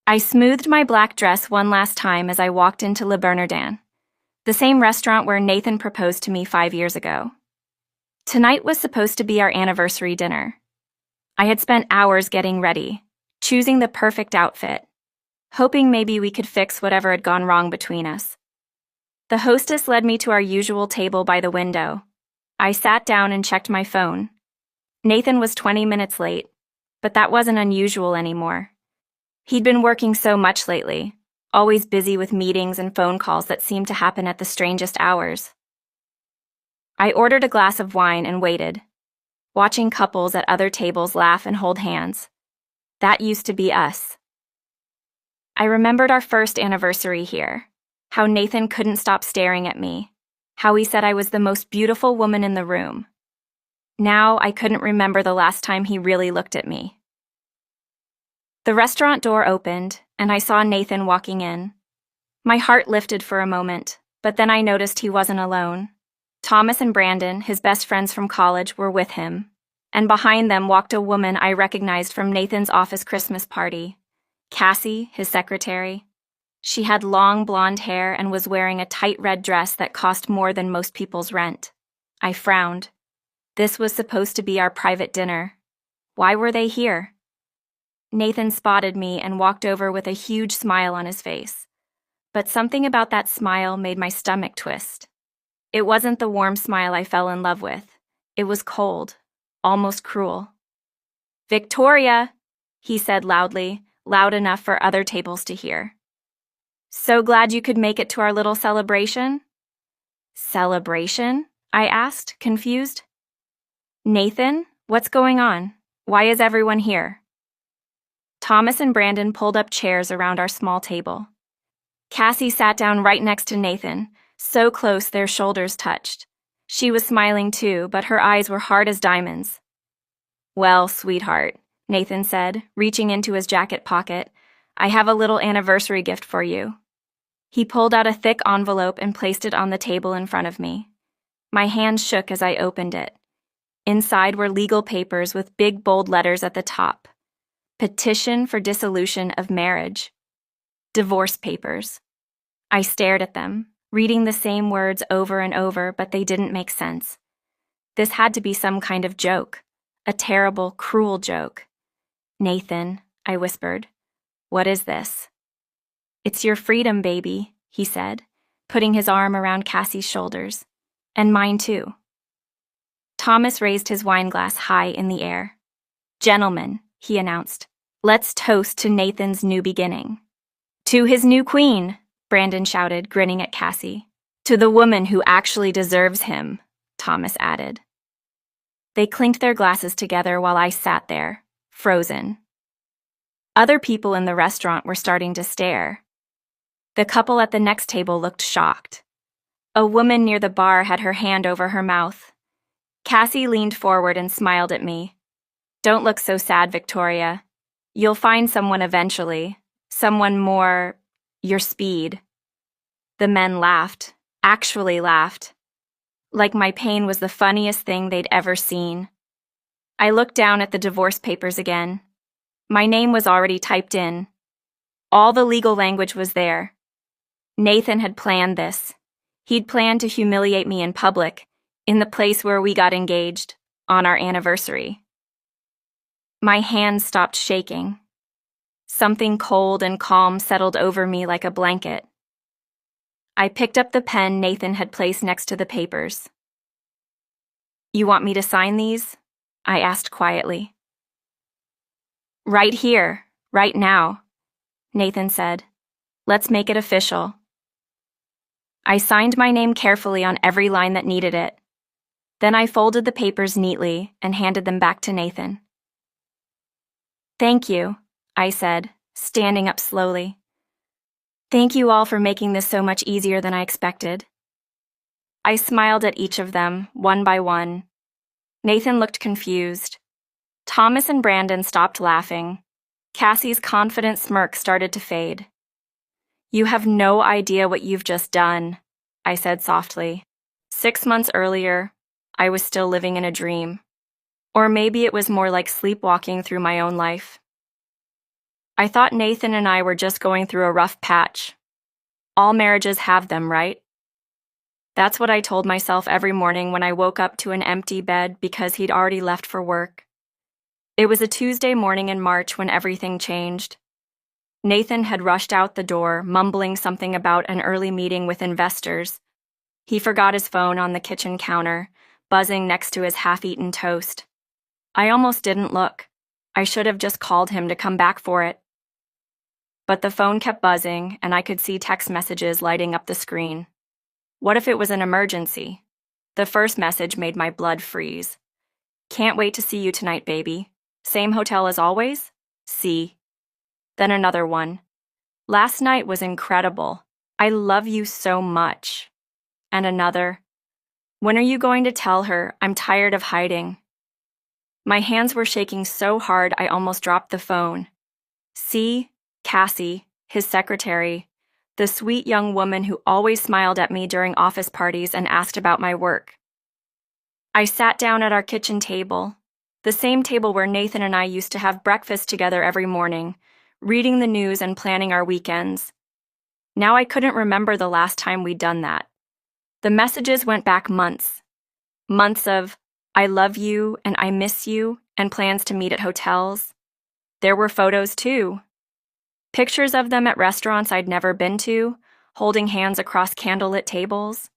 I smoothed my black dress one last time as I walked into Le Bernardin, the same restaurant where Nathan proposed to me 5 years ago. Tonight was supposed to be our anniversary dinner. I had spent hours getting ready, choosing the perfect outfit, hoping maybe we could fix whatever had gone wrong between us. The hostess led me to our usual table by the window. I sat down and checked my phone. Nathan was 20 minutes late, but that wasn't unusual anymore. He'd been working so much lately, always busy with meetings and phone calls that seemed to happen at the strangest hours. I ordered a glass of wine and waited, watching couples at other tables laugh and hold hands. That used to be us. I remembered our first anniversary here, how Nathan couldn't stop staring at me, how he said I was the most beautiful woman in the room. Now I couldn't remember the last time he really looked at me. The restaurant door opened, and I saw Nathan walking in. My heart lifted for a moment, but then I noticed he wasn't alone. Thomas and Brandon, his best friends from college, were with him, and behind them walked a woman I recognized from Nathan's office Christmas party, Cassie, his secretary. She had long blonde hair and was wearing a tight red dress that cost more than most people's rent. I frowned. This was supposed to be our private dinner. Why were they here? Nathan spotted me and walked over with a huge smile on his face. But something about that smile made my stomach twist. It wasn't the warm smile I fell in love with. It was cold, almost cruel. "Victoria," he said loudly, loud enough for other tables to hear. "So glad you could make it to our little celebration?" "Celebration?" I asked, confused. "Nathan, what's going on? Why is everyone here?" Thomas and Brandon pulled up chairs around our small table. Cassie sat down right next to Nathan, so close their shoulders touched. She was smiling too, but her eyes were hard as diamonds. "Well, sweetheart," Nathan said, reaching into his jacket pocket, "I have a little anniversary gift for you." He pulled out a thick envelope and placed it on the table in front of me. My hand shook as I opened it. Inside were legal papers with big bold letters at the top. Petition for dissolution of marriage. Divorce papers. I stared at them, reading the same words over and over, but they didn't make sense. This had to be some kind of joke. A terrible, cruel joke. "Nathan," I whispered, "what is this?" "It's your freedom, baby," he said, putting his arm around Cassie's shoulders. "And mine too." Thomas raised his wine glass high in the air. "Gentlemen," he announced, "let's toast to Nathan's new beginning." "To his new queen," Brandon shouted, grinning at Cassie. "To the woman who actually deserves him," Thomas added. They clinked their glasses together while I sat there, frozen. Other people in the restaurant were starting to stare. The couple at the next table looked shocked. A woman near the bar had her hand over her mouth. Cassie leaned forward and smiled at me. "Don't look so sad, Victoria. You'll find someone eventually, someone more your speed." The men laughed, actually laughed, like my pain was the funniest thing they'd ever seen. I looked down at the divorce papers again. My name was already typed in. All the legal language was there. Nathan had planned this. He'd planned to humiliate me in public, in the place where we got engaged, on our anniversary. My hands stopped shaking. Something cold and calm settled over me like a blanket. I picked up the pen Nathan had placed next to the papers. "You want me to sign these?" I asked quietly. "Right here, right now," Nathan said. "Let's make it official." I signed my name carefully on every line that needed it. Then I folded the papers neatly and handed them back to Nathan. "Thank you," I said, standing up slowly. "Thank you all for making this so much easier than I expected." I smiled at each of them, one by one. Nathan looked confused. Thomas and Brandon stopped laughing. Cassie's confident smirk started to fade. "You have no idea what you've just done," I said softly. 6 months earlier, I was still living in a dream. Or maybe it was more like sleepwalking through my own life. I thought Nathan and I were just going through a rough patch. All marriages have them, right? That's what I told myself every morning when I woke up to an empty bed because he'd already left for work. It was a Tuesday morning in March when everything changed. Nathan had rushed out the door, mumbling something about an early meeting with investors. He forgot his phone on the kitchen counter, buzzing next to his half-eaten toast. I almost didn't look. I should have just called him to come back for it. But the phone kept buzzing, and I could see text messages lighting up the screen. What if it was an emergency? The first message made my blood freeze. Can't wait to see you tonight, baby. Same hotel as always? C. Then another one. Last night was incredible. I love you so much. And another. When are you going to tell her? I'm tired of hiding. My hands were shaking so hard I almost dropped the phone. C. Cassie, his secretary, the sweet young woman who always smiled at me during office parties and asked about my work. I sat down at our kitchen table, the same table where Nathan and I used to have breakfast together every morning, reading the news and planning our weekends. Now I couldn't remember the last time we'd done that. The messages went back months. Months of, I love you and I miss you, and plans to meet at hotels. There were photos too. Pictures of them at restaurants I'd never been to, holding hands across candlelit tables.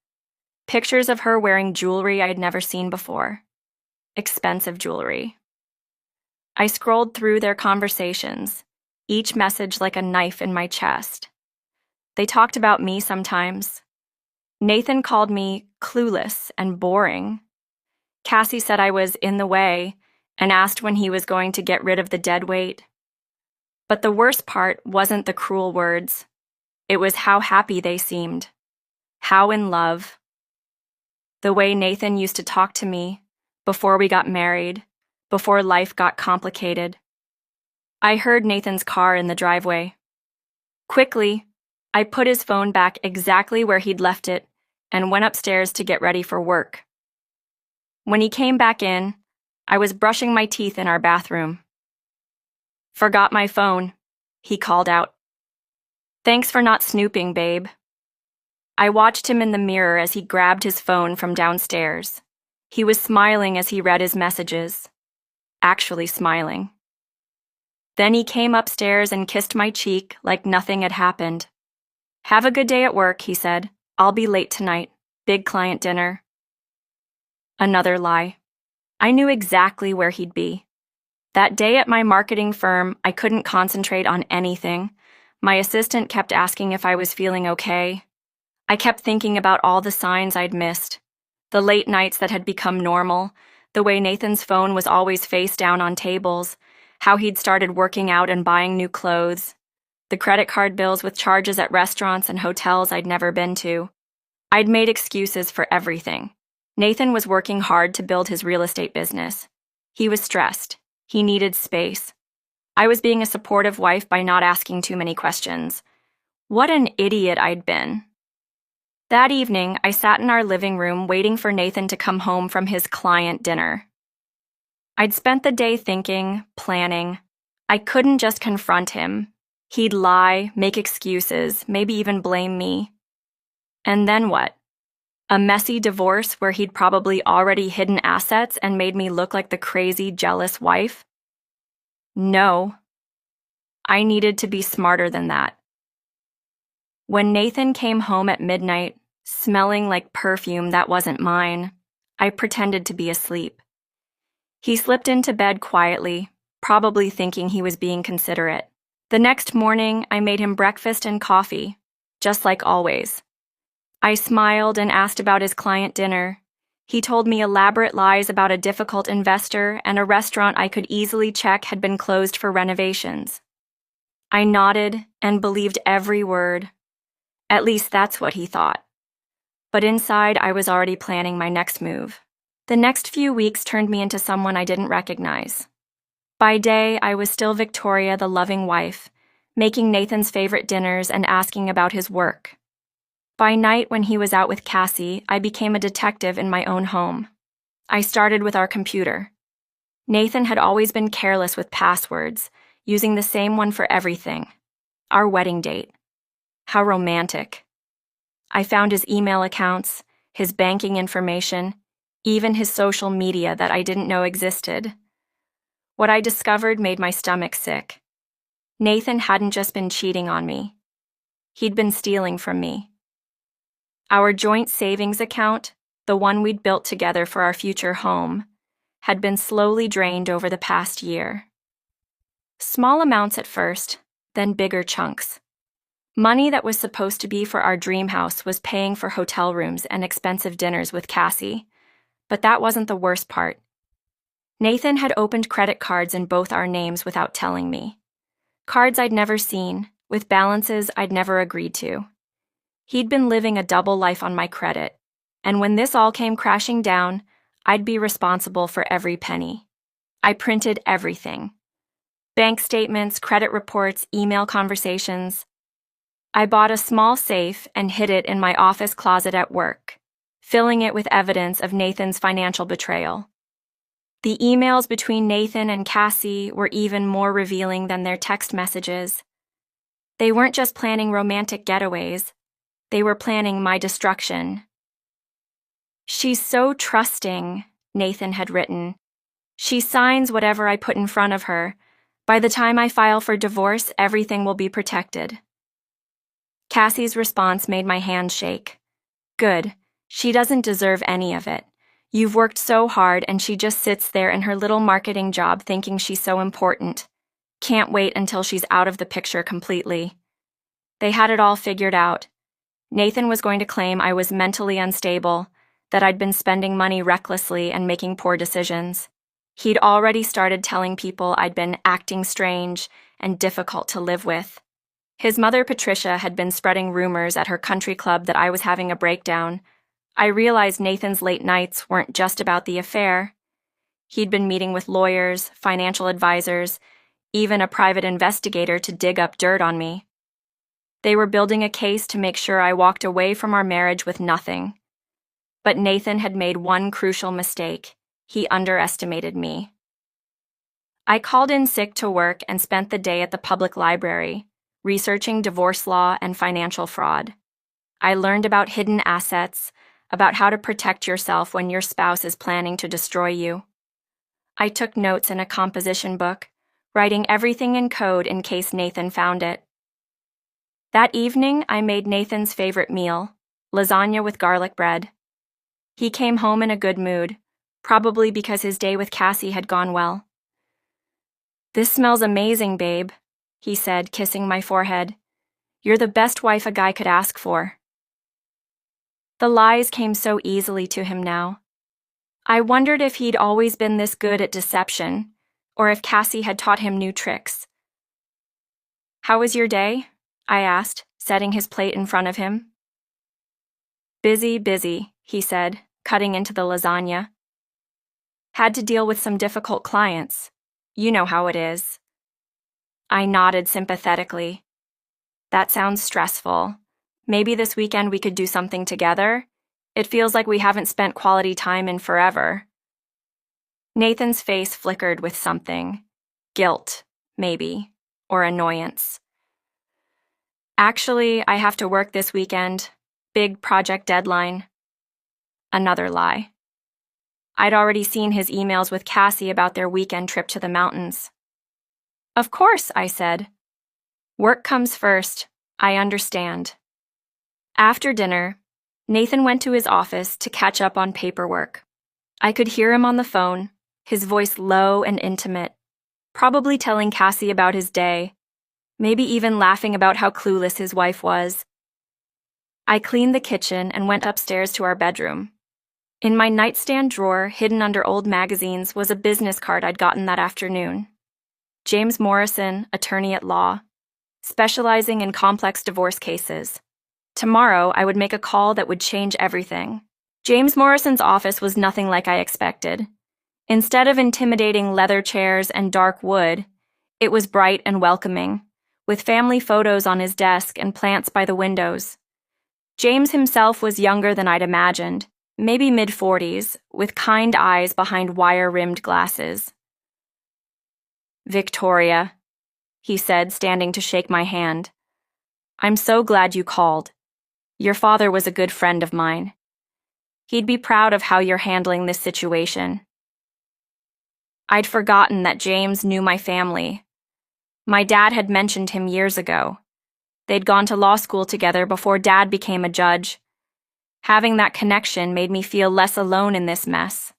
Pictures of her wearing jewelry I'd never seen before. Expensive jewelry. I scrolled through their conversations, each message like a knife in my chest. They talked about me sometimes. Nathan called me clueless and boring. Cassie said I was in the way and asked when he was going to get rid of the dead weight. But the worst part wasn't the cruel words. It was how happy they seemed. How in love. The way Nathan used to talk to me before we got married, before life got complicated. I heard Nathan's car in the driveway. Quickly, I put his phone back exactly where he'd left it and went upstairs to get ready for work. When he came back in, I was brushing my teeth in our bathroom. Forgot my phone, he called out. Thanks for not snooping, babe. I watched him in the mirror as he grabbed his phone from downstairs. He was smiling as he read his messages. Actually smiling. Then he came upstairs and kissed my cheek like nothing had happened. Have a good day at work, he said. I'll be late tonight. Big client dinner. Another lie. I knew exactly where he'd be. That day at my marketing firm, I couldn't concentrate on anything. My assistant kept asking if I was feeling okay. I kept thinking about all the signs I'd missed. The late nights that had become normal, the way Nathan's phone was always face down on tables, how he'd started working out and buying new clothes, the credit card bills with charges at restaurants and hotels I'd never been to. I'd made excuses for everything. Nathan was working hard to build his real estate business. He was stressed. He needed space. I was being a supportive wife by not asking too many questions. What an idiot I'd been. That evening, I sat in our living room waiting for Nathan to come home from his client dinner. I'd spent the day thinking, planning. I couldn't just confront him. He'd lie, make excuses, maybe even blame me. And then what? A messy divorce where he'd probably already hidden assets and made me look like the crazy, jealous wife? No. I needed to be smarter than that. When Nathan came home at midnight, smelling like perfume that wasn't mine, I pretended to be asleep. He slipped into bed quietly, probably thinking he was being considerate. The next morning, I made him breakfast and coffee, just like always. I smiled and asked about his client dinner. He told me elaborate lies about a difficult investor and a restaurant I could easily check had been closed for renovations. I nodded and believed every word. At least that's what he thought. But inside, I was already planning my next move. The next few weeks turned me into someone I didn't recognize. By day, I was still Victoria, the loving wife, making Nathan's favorite dinners and asking about his work. By night, when he was out with Cassie, I became a detective in my own home. I started with our computer. Nathan had always been careless with passwords, using the same one for everything. Our wedding date. How romantic. I found his email accounts, his banking information, even his social media that I didn't know existed. What I discovered made my stomach sick. Nathan hadn't just been cheating on me. He'd been stealing from me. Our joint savings account, the one we'd built together for our future home, had been slowly drained over the past year. Small amounts at first, then bigger chunks. Money that was supposed to be for our dream house was paying for hotel rooms and expensive dinners with Cassie. But that wasn't the worst part. Nathan had opened credit cards in both our names without telling me. Cards I'd never seen, with balances I'd never agreed to. He'd been living a double life on my credit, and when this all came crashing down, I'd be responsible for every penny. I printed everything. Bank statements, credit reports, email conversations. I bought a small safe and hid it in my office closet at work, filling it with evidence of Nathan's financial betrayal. The emails between Nathan and Cassie were even more revealing than their text messages. They weren't just planning romantic getaways. They were planning my destruction. "She's so trusting," Nathan had written. "She signs whatever I put in front of her. By the time I file for divorce, everything will be protected." Cassie's response made my hands shake. "Good. She doesn't deserve any of it. You've worked so hard and she just sits there in her little marketing job thinking she's so important. Can't wait until she's out of the picture completely." They had it all figured out. Nathan was going to claim I was mentally unstable, that I'd been spending money recklessly and making poor decisions. He'd already started telling people I'd been acting strange and difficult to live with. His mother, Patricia, had been spreading rumors at her country club that I was having a breakdown. I realized Nathan's late nights weren't just about the affair. He'd been meeting with lawyers, financial advisors, even a private investigator to dig up dirt on me. They were building a case to make sure I walked away from our marriage with nothing. But Nathan had made one crucial mistake. He underestimated me. I called in sick to work and spent the day at the public library, researching divorce law and financial fraud. I learned about hidden assets, about how to protect yourself when your spouse is planning to destroy you. I took notes in a composition book, writing everything in code in case Nathan found it. That evening, I made Nathan's favorite meal, lasagna with garlic bread. He came home in a good mood, probably because his day with Cassie had gone well. "This smells amazing, babe," he said, kissing my forehead. "You're the best wife a guy could ask for." The lies came so easily to him now. I wondered if he'd always been this good at deception, or if Cassie had taught him new tricks. "How was your day?" I asked, setting his plate in front of him. "Busy, busy," he said, cutting into the lasagna. "Had to deal with some difficult clients. You know how it is." I nodded sympathetically. "That sounds stressful. Maybe this weekend we could do something together? It feels like we haven't spent quality time in forever." Nathan's face flickered with something. Guilt, maybe, or annoyance. "Actually, I have to work this weekend. Big project deadline." Another lie. I'd already seen his emails with Cassie about their weekend trip to the mountains. "Of course," I said. "Work comes first. I understand." After dinner, Nathan went to his office to catch up on paperwork. I could hear him on the phone, his voice low and intimate, probably telling Cassie about his day, maybe even laughing about how clueless his wife was. I cleaned the kitchen and went upstairs to our bedroom. In my nightstand drawer, hidden under old magazines, was a business card I'd gotten that afternoon. James Morrison, attorney at law, specializing in complex divorce cases. Tomorrow, I would make a call that would change everything. James Morrison's office was nothing like I expected. Instead of intimidating leather chairs and dark wood, it was bright and welcoming, with family photos on his desk and plants by the windows. James himself was younger than I'd imagined, maybe mid-40s, with kind eyes behind wire-rimmed glasses. "Victoria," he said, standing to shake my hand. "I'm so glad you called. Your father was a good friend of mine. He'd be proud of how you're handling this situation." I'd forgotten that James knew my family. My dad had mentioned him years ago. They'd gone to law school together before Dad became a judge. Having that connection made me feel less alone in this mess.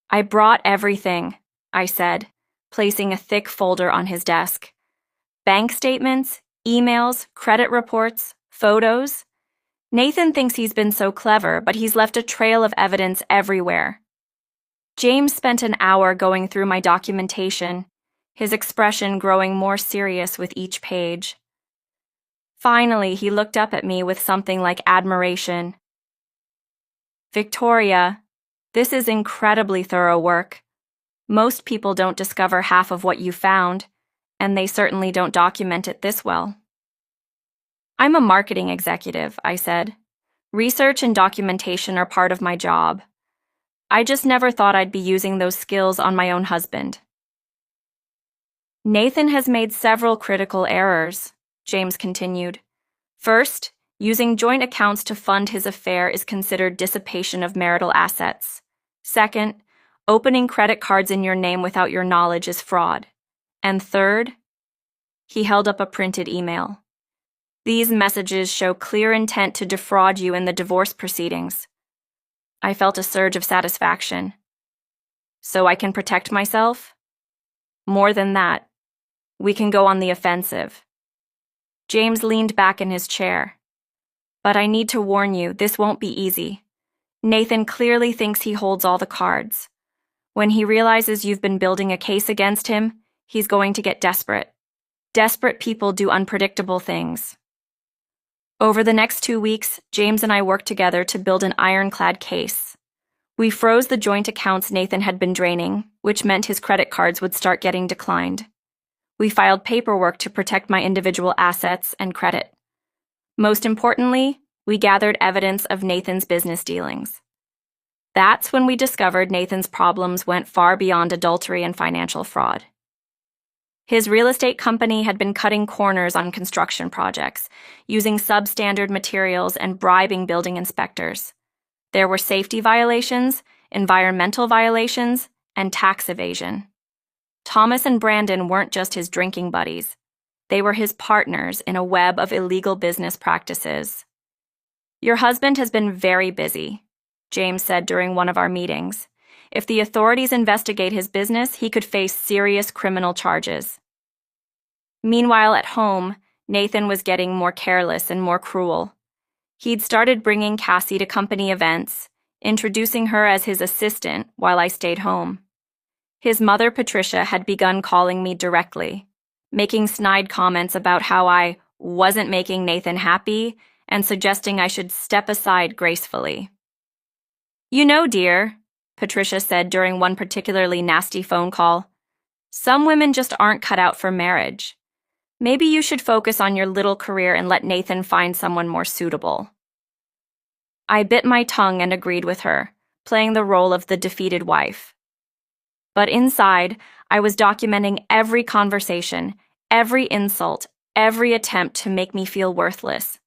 "I brought everything," I said, placing a thick folder on his desk. "Bank statements, emails, credit reports, photos. Nathan thinks he's been so clever, but he's left a trail of evidence everywhere." James spent an hour going through my documentation, his expression growing more serious with each page. Finally, he looked up at me with something like admiration. "Victoria, this is incredibly thorough work. Most people don't discover half of what you found, and they certainly don't document it this well." "I'm a marketing executive," I said. "Research and documentation are part of my job. I just never thought I'd be using those skills on my own husband." "Nathan has made several critical errors," James continued. "First, using joint accounts to fund his affair is considered dissipation of marital assets. Second, opening credit cards in your name without your knowledge is fraud. And third," he held up a printed email, "these messages show clear intent to defraud you in the divorce proceedings." I felt a surge of satisfaction. "So I can protect myself?" "More than that, we can go on the offensive." James leaned back in his chair. "But I need to warn you, this won't be easy. Nathan clearly thinks he holds all the cards. When he realizes you've been building a case against him, he's going to get desperate. Desperate people do unpredictable things." Over the next 2 weeks, James and I worked together to build an ironclad case. We froze the joint accounts Nathan had been draining, which meant his credit cards would start getting declined. We filed paperwork to protect my individual assets and credit. Most importantly, we gathered evidence of Nathan's business dealings. That's when we discovered Nathan's problems went far beyond adultery and financial fraud. His real estate company had been cutting corners on construction projects, using substandard materials and bribing building inspectors. There were safety violations, environmental violations, and tax evasion. Thomas and Brandon weren't just his drinking buddies. They were his partners in a web of illegal business practices. "Your husband has been very busy," James said during one of our meetings. "If the authorities investigate his business, he could face serious criminal charges." Meanwhile, at home, Nathan was getting more careless and more cruel. He'd started bringing Cassie to company events, introducing her as his assistant while I stayed home. His mother, Patricia, had begun calling me directly, making snide comments about how I wasn't making Nathan happy and suggesting I should step aside gracefully. "You know, dear," Patricia said during one particularly nasty phone call, "some women just aren't cut out for marriage. Maybe you should focus on your little career and let Nathan find someone more suitable." I bit my tongue and agreed with her, playing the role of the defeated wife. But inside, I was documenting every conversation, every insult, every attempt to make me feel worthless.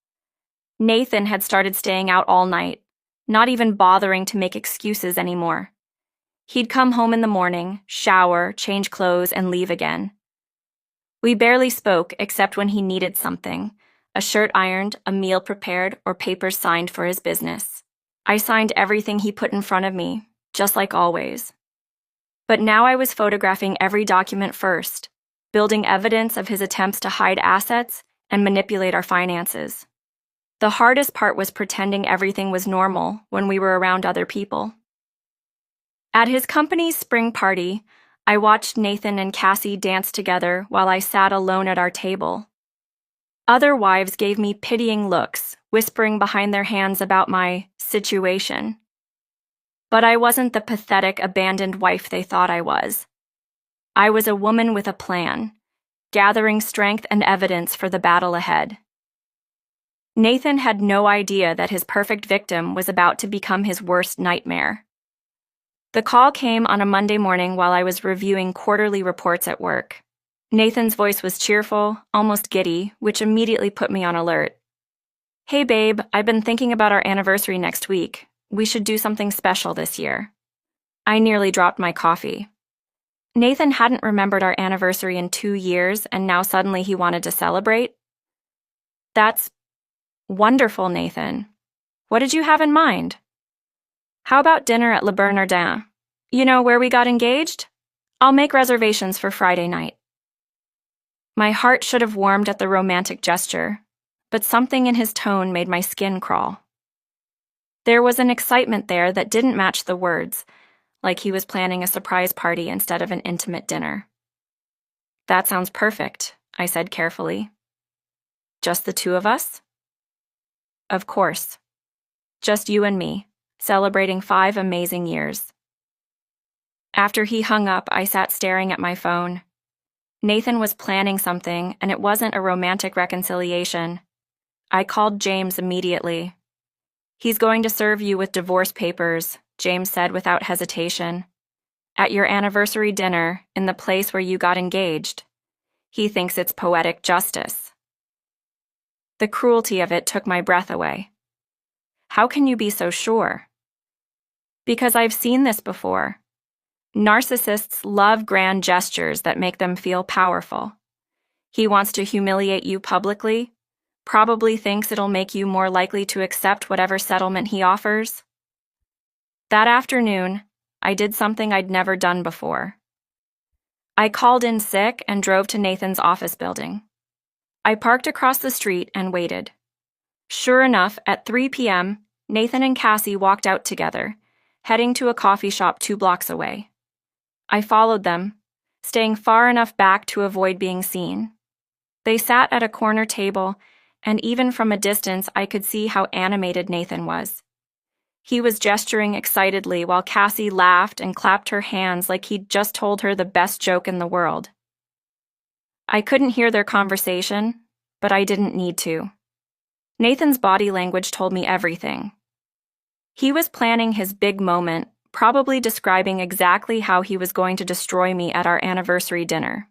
Nathan had started staying out all night, not even bothering to make excuses anymore. He'd come home in the morning, shower, change clothes, and leave again. We barely spoke except when he needed something, a shirt ironed, a meal prepared, or papers signed for his business. I signed everything he put in front of me, just like always. But now I was photographing every document first, building evidence of his attempts to hide assets and manipulate our finances. The hardest part was pretending everything was normal when we were around other people. At his company's spring party, I watched Nathan and Cassie dance together while I sat alone at our table. Other wives gave me pitying looks, whispering behind their hands about my situation. But I wasn't the pathetic, abandoned wife they thought I was. I was a woman with a plan, gathering strength and evidence for the battle ahead. Nathan had no idea that his perfect victim was about to become his worst nightmare. The call came on a Monday morning while I was reviewing quarterly reports at work. Nathan's voice was cheerful, almost giddy, which immediately put me on alert. "Hey babe, I've been thinking about our anniversary next week. We should do something special this year." I nearly dropped my coffee. Nathan hadn't remembered our anniversary in 2 years, and now suddenly he wanted to celebrate? That's wonderful, Nathan. What did you have in mind? How about dinner at Le Bernardin? You know, where we got engaged? I'll make reservations for Friday night. My heart should have warmed at the romantic gesture, but something in his tone made my skin crawl. There was an excitement there that didn't match the words, like he was planning a surprise party instead of an intimate dinner. "That sounds perfect," I said carefully. "Just the two of us?" "Of course. Just you and me, celebrating 5 amazing years." After he hung up, I sat staring at my phone. Nathan was planning something, and it wasn't a romantic reconciliation. I called James immediately. "He's going to serve you with divorce papers," James said without hesitation. "At your anniversary dinner, in the place where you got engaged. He thinks it's poetic justice." The cruelty of it took my breath away. "How can you be so sure?" "Because I've seen this before. Narcissists love grand gestures that make them feel powerful. He wants to humiliate you publicly, probably thinks it'll make you more likely to accept whatever settlement he offers." That afternoon, I did something I'd never done before. I called in sick and drove to Nathan's office building. I parked across the street and waited. Sure enough, at 3 p.m., Nathan and Cassie walked out together, heading to a coffee shop 2 blocks away. I followed them, staying far enough back to avoid being seen. They sat at a corner table, and even from a distance I could see how animated Nathan was. He was gesturing excitedly while Cassie laughed and clapped her hands like he'd just told her the best joke in the world. I couldn't hear their conversation, but I didn't need to. Nathan's body language told me everything. He was planning his big moment, probably describing exactly how he was going to destroy me at our anniversary dinner.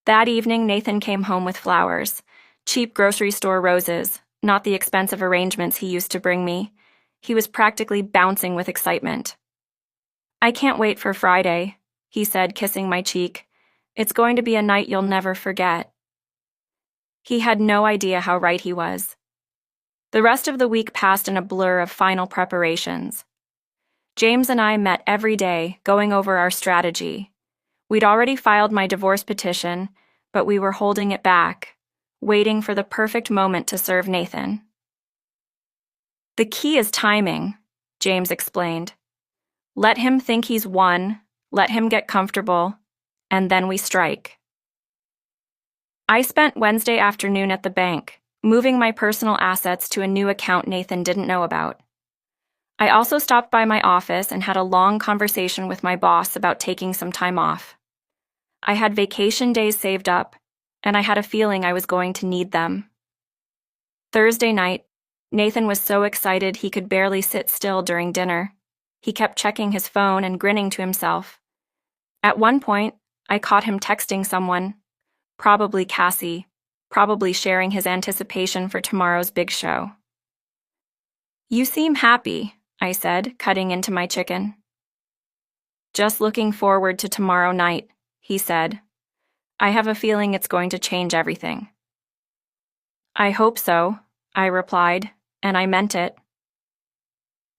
That evening, Nathan came home with flowers, cheap grocery store roses, not the expensive arrangements he used to bring me. He was practically bouncing with excitement. "I can't wait for Friday," he said, kissing my cheek. "It's going to be a night you'll never forget." He had no idea how right he was. The rest of the week passed in a blur of final preparations. James and I met every day, going over our strategy. We'd already filed my divorce petition, but we were holding it back, waiting for the perfect moment to serve Nathan. "The key is timing," James explained. "Let him think he's won, let him get comfortable, and then we strike." I spent Wednesday afternoon at the bank, moving my personal assets to a new account Nathan didn't know about. I also stopped by my office and had a long conversation with my boss about taking some time off. I had vacation days saved up, and I had a feeling I was going to need them. Thursday night, Nathan was so excited he could barely sit still during dinner. He kept checking his phone and grinning to himself. At one point, I caught him texting someone, probably Cassie, probably sharing his anticipation for tomorrow's big show. "You seem happy," I said, cutting into my chicken. "Just looking forward to tomorrow night," he said. "I have a feeling it's going to change everything." "I hope so," I replied, and I meant it.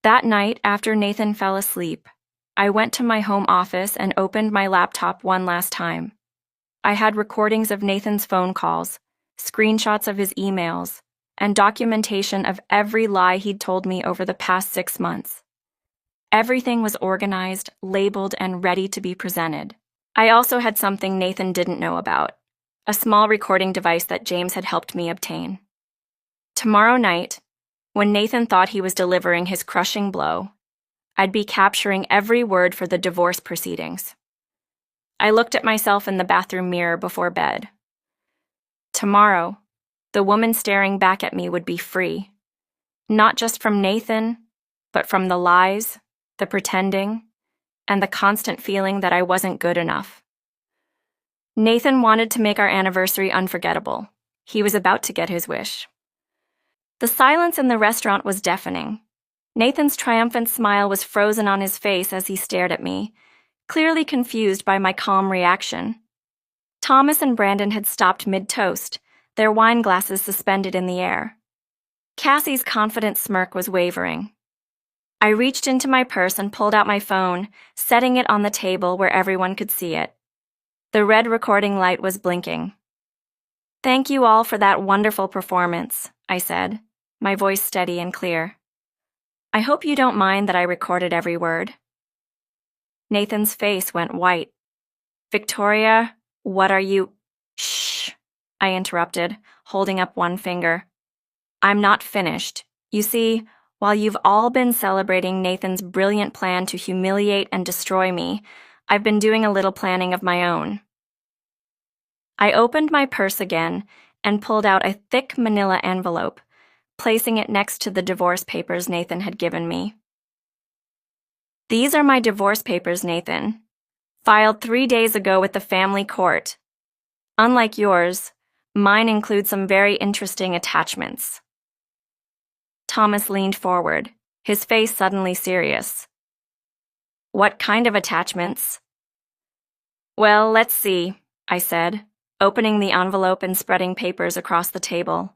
That night, after Nathan fell asleep, I went to my home office and opened my laptop one last time. I had recordings of Nathan's phone calls, screenshots of his emails, and documentation of every lie he'd told me over the past 6 months. Everything was organized, labeled, and ready to be presented. I also had something Nathan didn't know about, a small recording device that James had helped me obtain. Tomorrow night, when Nathan thought he was delivering his crushing blow, I'd be capturing every word for the divorce proceedings. I looked at myself in the bathroom mirror before bed. Tomorrow, the woman staring back at me would be free, not just from Nathan, but from the lies, the pretending, and the constant feeling that I wasn't good enough. Nathan wanted to make our anniversary unforgettable. He was about to get his wish. The silence in the restaurant was deafening. Nathan's triumphant smile was frozen on his face as he stared at me, clearly confused by my calm reaction. Thomas and Brandon had stopped mid-toast, their wine glasses suspended in the air. Cassie's confident smirk was wavering. I reached into my purse and pulled out my phone, setting it on the table where everyone could see it. The red recording light was blinking. "Thank you all for that wonderful performance," I said, my voice steady and clear. "I hope you don't mind that I recorded every word." Nathan's face went white. "Victoria, what are you—" "Shh," I interrupted, holding up one finger. "I'm not finished. You see, while you've all been celebrating Nathan's brilliant plan to humiliate and destroy me, I've been doing a little planning of my own." I opened my purse again and pulled out a thick manila envelope, placing it next to the divorce papers Nathan had given me. "These are my divorce papers, Nathan. Filed 3 days ago with the family court. Unlike yours, mine include some very interesting attachments." Thomas leaned forward, his face suddenly serious. "What kind of attachments?" "Well, let's see," I said, opening the envelope and spreading papers across the table.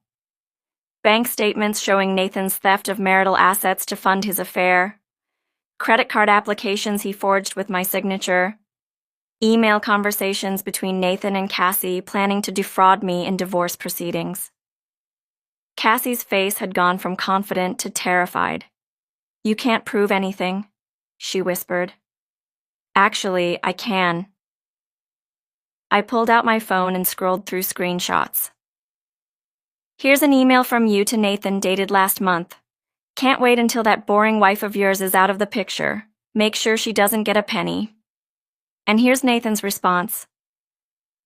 Bank statements showing Nathan's theft of marital assets to fund his affair, credit card applications he forged with my signature, email conversations between Nathan and Cassie planning to defraud me in divorce proceedings. Cassie's face had gone from confident to terrified. "You can't prove anything," she whispered. "Actually, I can." I pulled out my phone and scrolled through screenshots. "Here's an email from you to Nathan dated last month. Can't wait until that boring wife of yours is out of the picture. Make sure she doesn't get a penny." And here's Nathan's response.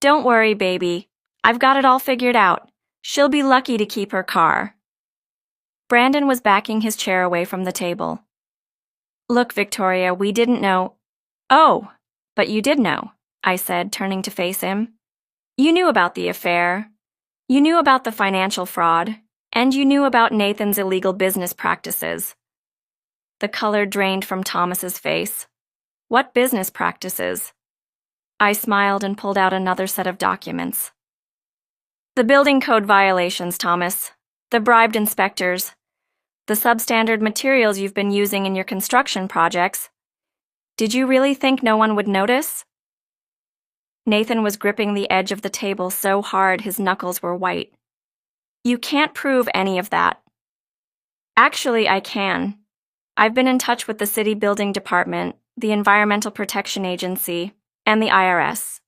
"Don't worry, baby. I've got it all figured out. She'll be lucky to keep her car." Brandon was backing his chair away from the table. "Look, Victoria, we didn't know—" "Oh, but you did know," I said, turning to face him. "You knew about the affair. You knew about the financial fraud. And you knew about Nathan's illegal business practices." The color drained from Thomas's face. "What business practices?" I smiled and pulled out another set of documents. "The building code violations, Thomas. The bribed inspectors. The substandard materials you've been using in your construction projects. Did you really think no one would notice?" Nathan was gripping the edge of the table so hard his knuckles were white. "You can't prove any of that." "Actually, I can. I've been in touch with the city building department, the Environmental Protection Agency, and the IRS.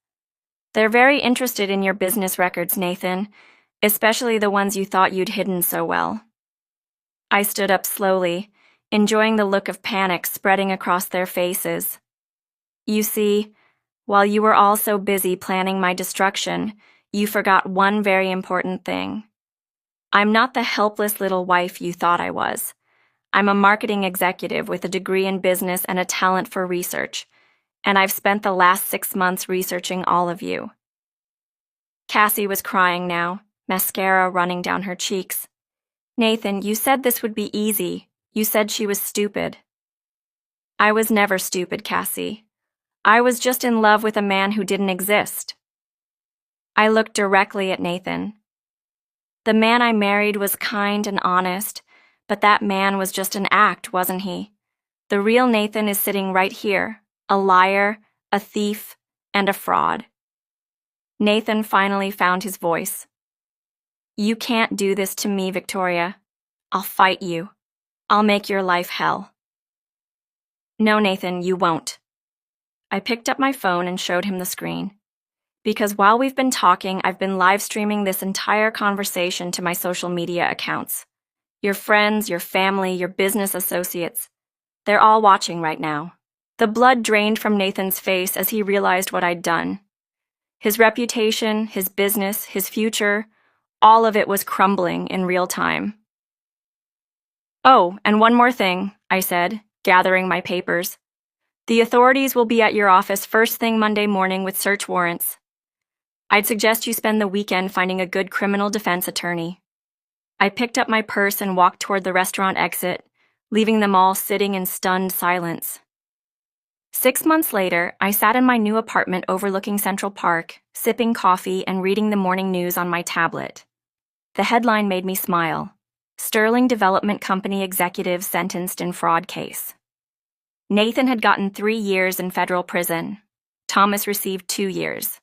They're very interested in your business records, Nathan, especially the ones you thought you'd hidden so well." I stood up slowly, enjoying the look of panic spreading across their faces. "You see, while you were all so busy planning my destruction, you forgot one very important thing. I'm not the helpless little wife you thought I was. I'm a marketing executive with a degree in business and a talent for research, and I've spent the last 6 months researching all of you." Cassie was crying now, mascara running down her cheeks. "Nathan, you said this would be easy. You said she was stupid." "I was never stupid, Cassie. I was just in love with a man who didn't exist." I looked directly at Nathan. "The man I married was kind and honest, but that man was just an act, wasn't he? The real Nathan is sitting right here, a liar, a thief, and a fraud." Nathan finally found his voice. "You can't do this to me, Victoria. I'll fight you. I'll make your life hell." "No, Nathan, you won't." I picked up my phone and showed him the screen. Because while we've been talking, I've been live streaming this entire conversation to my social media accounts. Your friends, your family, your business associates. They're all watching right now. The blood drained from Nathan's face as he realized what I'd done. His reputation, his business, his future, all of it was crumbling in real time. "Oh, and one more thing," I said, gathering my papers. "The authorities will be at your office first thing Monday morning with search warrants. I'd suggest you spend the weekend finding a good criminal defense attorney. I picked up my purse and walked toward the restaurant exit, leaving them all sitting in stunned silence. 6 months later, I sat in my new apartment overlooking Central Park, sipping coffee and reading the morning news on my tablet. The headline made me smile. Sterling Development Company executive sentenced in fraud case. Nathan had gotten 3 years in federal prison. Thomas received 2 years.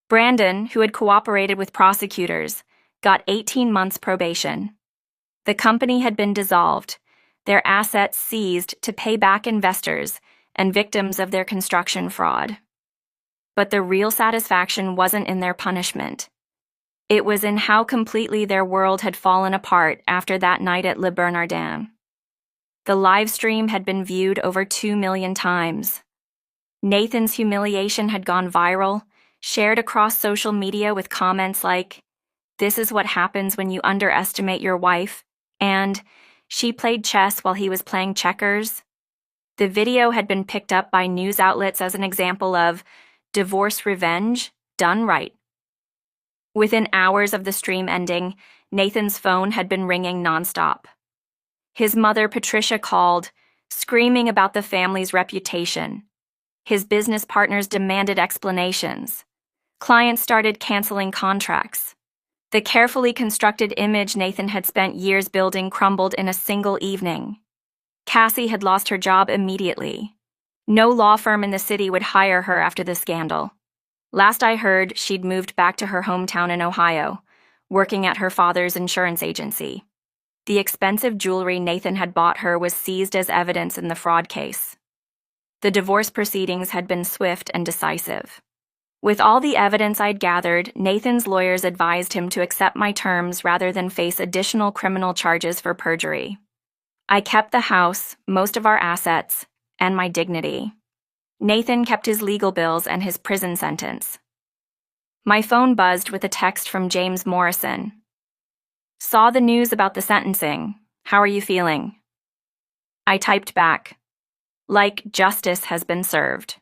Brandon, who had cooperated with prosecutors, got 18 months probation. The company had been dissolved, their assets seized to pay back investors and victims of their construction fraud. But the real satisfaction wasn't in their punishment. It was in how completely their world had fallen apart after that night at Le Bernardin. The live stream had been viewed over 2 million times. Nathan's humiliation had gone viral, shared across social media with comments like, "This is what happens when you underestimate your wife," and "She played chess while he was playing checkers." The video had been picked up by news outlets as an example of divorce revenge done right. Within hours of the stream ending, Nathan's phone had been ringing nonstop. His mother, Patricia, called, screaming about the family's reputation. His business partners demanded explanations. Clients started canceling contracts. The carefully constructed image Nathan had spent years building crumbled in a single evening. Cassie had lost her job immediately. No law firm in the city would hire her after the scandal. Last I heard, she'd moved back to her hometown in Ohio, working at her father's insurance agency. The expensive jewelry Nathan had bought her was seized as evidence in the fraud case. The divorce proceedings had been swift and decisive. With all the evidence I'd gathered, Nathan's lawyers advised him to accept my terms rather than face additional criminal charges for perjury. I kept the house, most of our assets, and my dignity. Nathan kept his legal bills and his prison sentence. My phone buzzed with a text from James Morrison. "Saw the news about the sentencing. How are you feeling?" I typed back, "Like justice has been served."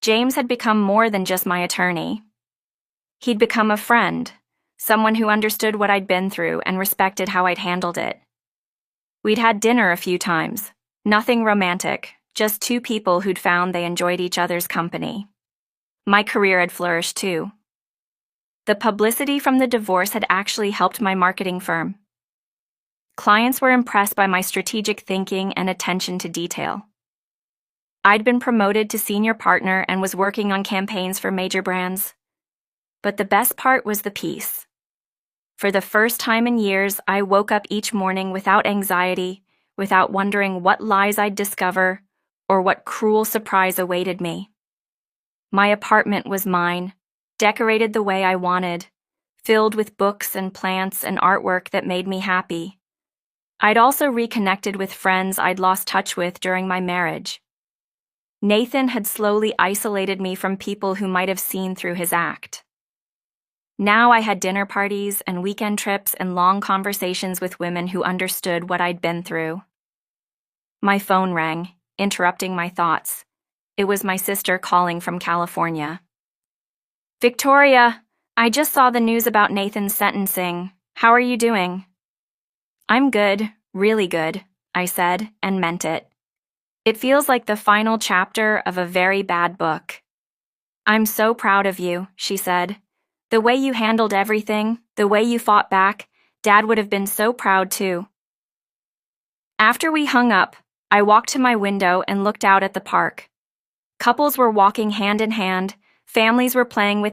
James had become more than just my attorney. He'd become a friend, someone who understood what I'd been through and respected how I'd handled it. We'd had dinner a few times, nothing romantic, just 2 people who'd found they enjoyed each other's company. My career had flourished too. The publicity from the divorce had actually helped my marketing firm. Clients were impressed by my strategic thinking and attention to detail. I'd been promoted to senior partner and was working on campaigns for major brands. But the best part was the peace. For the first time in years, I woke up each morning without anxiety, without wondering what lies I'd discover or what cruel surprise awaited me. My apartment was mine, decorated the way I wanted, filled with books and plants and artwork that made me happy. I'd also reconnected with friends I'd lost touch with during my marriage. Nathan had slowly isolated me from people who might have seen through his act. Now I had dinner parties and weekend trips and long conversations with women who understood what I'd been through. My phone rang, interrupting my thoughts. It was my sister calling from California. "Victoria, I just saw the news about Nathan's sentencing. How are you doing?" "I'm good, really good," I said, and meant it. "It feels like the final chapter of a very bad book." "I'm so proud of you," she said. "The way you handled everything, the way you fought back, Dad would have been so proud too." After we hung up, I walked to my window and looked out at the park. Couples were walking hand in hand, families were playing with